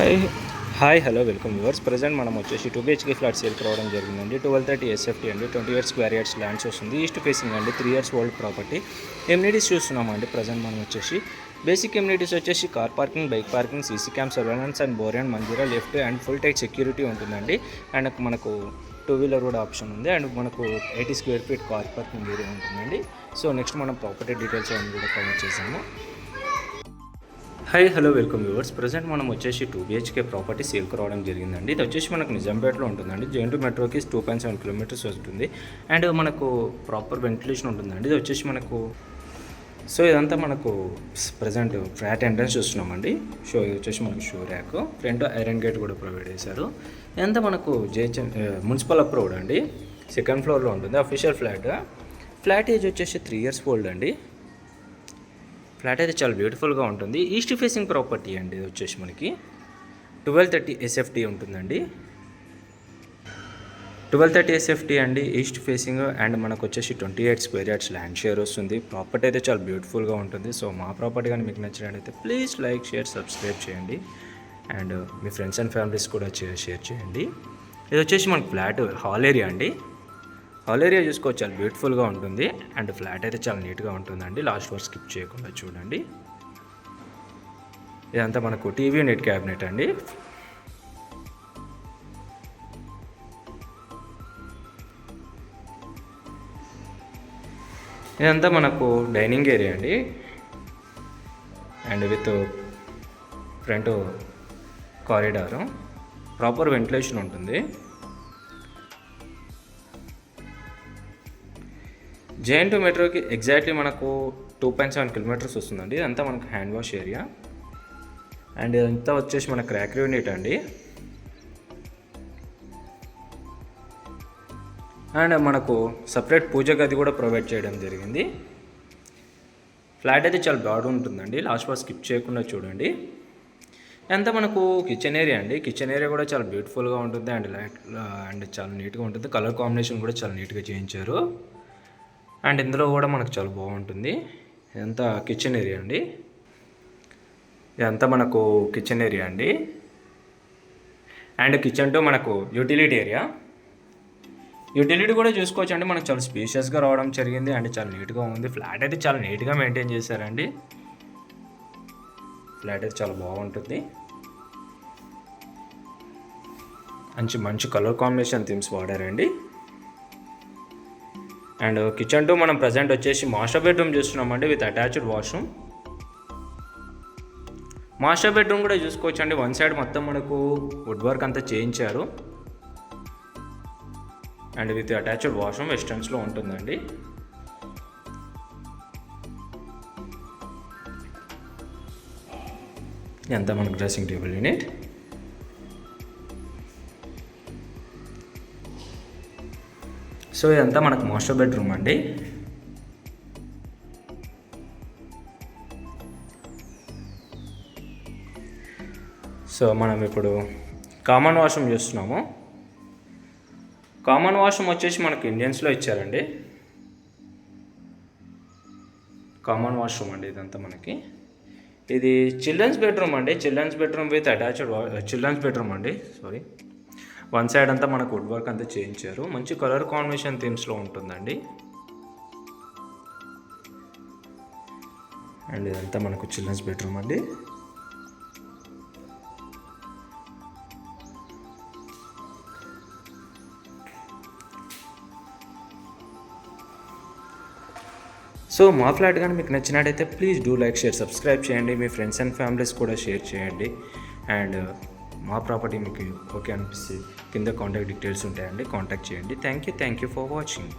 Hi hi hello welcome viewers. Present మనం వచ్చేసి 2 BHK flat సేల్కి రావడం జరిగిందండి. 1230 SFT అండి, 20 years స్క్వేర్ యార్డ్స్ ల్యాండ్స్ వస్తుంది. ఈస్ట్ ఫేసింగ్ అండి, 3 years ఓల్డ్ ప్రాపర్టీ. ఎమ్యూనిటీస్ చూస్తున్నామండి. ప్రజెంట్ మనం వచ్చేసి బేసిక్ ఎమ్యూనిటీస్ వచ్చేసి car parking, bike parking, CC cam surveillance and bore and Manjira lift and full tight security ఉంటుందండి. అండ్ మనకు 2-wheeler కూడా ఆప్షన్ ఉంది. అండ్ మనకు 80 square feet car parking area ఉంటుందండి. సో నెక్స్ట్ మనం ప్రాపర్టీ డీటెయిల్స్ అన్నీ కూడా కవర్ చేసాము. Hi hello welcome viewers. Present మనం వచ్చేసి 2 BHK ప్రాపర్టీ సేల్కి రావడం జరిగిందండి. ఇది వచ్చేసి మనకు నిజాంపేటలో ఉంటుందండి. జేఎన్టీ మెట్రోకి 2.7 kilometers వస్తుంది. అండ్ మనకు ప్రాపర్ వెంటిలేషన్ ఉంటుందండి. ఇది వచ్చేసి మనకు ఇదంతా మనకు ప్రజెంట్ ఫ్లాట్ ఎంట్రన్స్ చూస్తున్నామండి. ఇది వచ్చేసి మనకు shoe rack, front iron gate కూడా ప్రొవైడ్ చేశారు. ఇదంతా మనకు మున్సిపల్ అప్రూవ్డ్ అండి. సెకండ్ ఫ్లోర్లో ఉంటుంది. అఫీషియల్ ఫ్లాట్ ఏజ్ వచ్చేసి 3 years ఓల్డ్ అండి. ఫ్లాట్ అయితే చాలా బ్యూటిఫుల్గా ఉంటుంది. ఈస్ట్ ఫేసింగ్ ప్రాపర్టీ అండి. ఇది వచ్చేసి మనకి 1230 SFT ఉంటుందండి. 1230 SFT అండి, ఈస్ట్ ఫేసింగ్. అండ్ మనకు వచ్చేసి 28 square yards ల్యాండ్ షేర్ వస్తుంది. ప్రాపర్టీ అయితే చాలా బ్యూటిఫుల్గా ఉంటుంది. సో మా ప్రాపర్టీ కానీ మీకు నచ్చినట్లయితే ప్లీజ్ లైక్, షేర్, సబ్స్క్రైబ్ చేయండి. And me friends and families కూడా షేర్ చేయండి. ఇది వచ్చేసి మనకు ఫ్లాట్ హాల్ ఏరియా అండి. హాల్ ఏరియా చూసుకోవచ్చు, చాలా బ్యూటిఫుల్గా ఉంటుంది. అండ్ ఫ్లాట్ అయితే చాలా నీట్గా ఉంటుందండి. లాస్ట్ వరకు స్కిప్ చేయకుండా చూడండి. ఇదంతా మనకు టీవీ నెట్ క్యాబినెట్ అండి. ఇదంతా మనకు డైనింగ్ ఏరియా అండి. And with front corridor, proper ventilation ఉంటుంది. జేఎన్టీ మెట్రోకి ఎగ్జాక్ట్లీ మనకు 2.7 kilometers వస్తుందండి. ఇదంతా మనకు హ్యాండ్ వాష్ ఏరియా. అండ్ ఇదంతా వచ్చేసి మన క్రాక్ యూనిట్ అండి. అండ్ మనకు సపరేట్ పూజ గది కూడా ప్రొవైడ్ చేయడం జరిగింది. ఫ్లాట్ అయితే చాలా బాగా ఉంటుందండి. లాస్ట్ వరకు స్కిప్ చేయకుండా చూడండి. అంతా మనకు కిచెన్ ఏరియా అండి. కిచెన్ ఏరియా కూడా చాలా బ్యూటిఫుల్గా ఉంటుంది. అండ్ చాలా నీట్గా ఉంటుంది. కలర్ కాంబినేషన్ కూడా చాలా నీట్గా చేయించారు. అండ్ ఇందులో కూడా మనకు చాలా బాగుంటుంది. ఇదంతా కిచెన్ ఏరియా అండి. ఇదంతా మనకు కిచెన్ ఏరియా అండి. అండ్ కిచెన్ టు మనకు యూటిలిటీ ఏరియా. యూటిలిటీ కూడా చూసుకోవచ్చు అండి. మనకు చాలా స్పేషియస్గా రావడం జరిగింది. అండ్ చాలా నీట్గా ఉంది. ఫ్లాట్ అయితే చాలా నీట్గా మెయింటైన్ చేశారండి. ఫ్లాట్ అయితే చాలా బాగుంటుంది. మంచి కలర్ కాంబినేషన్ థీమ్స్ వాడారండి. అండ్ కిచెన్ టు మనం ప్రజెంట్ వచ్చేసి మాస్టర్ బెడ్రూమ్ చూస్తున్నామండి, with attached washroom. Master bedroom కూడా చూసుకోవచ్చు అండి. వన్ సైడ్ మొత్తం మనకు వుడ్ వర్క్ అంతా చేయించారు. అండ్ విత్ అటాచ్డ్ వాష్రూమ్ వెస్టర్న్స్లో ఉంటుందండి. ఎంత మనకు డ్రెస్సింగ్ టేబుల్ యూనిట్. సో ఇదంతా మనకు మాస్టర్ బెడ్రూమ్ అండి. సో మనం ఇప్పుడు కామన్ వాష్రూమ్ చూస్తున్నాము. కామన్ వాష్రూమ్ వచ్చేసి మనకు ఇండియన్స్లో ఇచ్చారండి. కామన్ వాష్రూమ్ అండి ఇదంతా మనకి. ఇది చిల్డ్రన్స్ బెడ్రూమ్ అండి. Children's bedroom with attached children's bedroom అండి. వన్ సైడ్ అంతా మనకు వుడ్ వర్క్ అంతా చేయించారు. మంచి కలర్ కాంబినేషన్ థీమ్స్లో ఉంటుందండి. అండ్ ఇదంతా మనకు చిల్డ్రన్స్ బెడ్రూమ్ అండి. సో మా ఫ్లాట్ కానీ మీకు నచ్చినట్టయితే please do like, share, subscribe చేయండి. మీ ఫ్రెండ్స్ అండ్ ఫ్యామిలీస్ కూడా షేర్ చేయండి. అండ్ మా ప్రాపర్టీ మీకు ఓకే అనిపిస్తే కింద కాంటాక్ట్ డీటెయిల్స్ ఉంటాయండి, కాంటాక్ట్ చేయండి. Thank you for watching.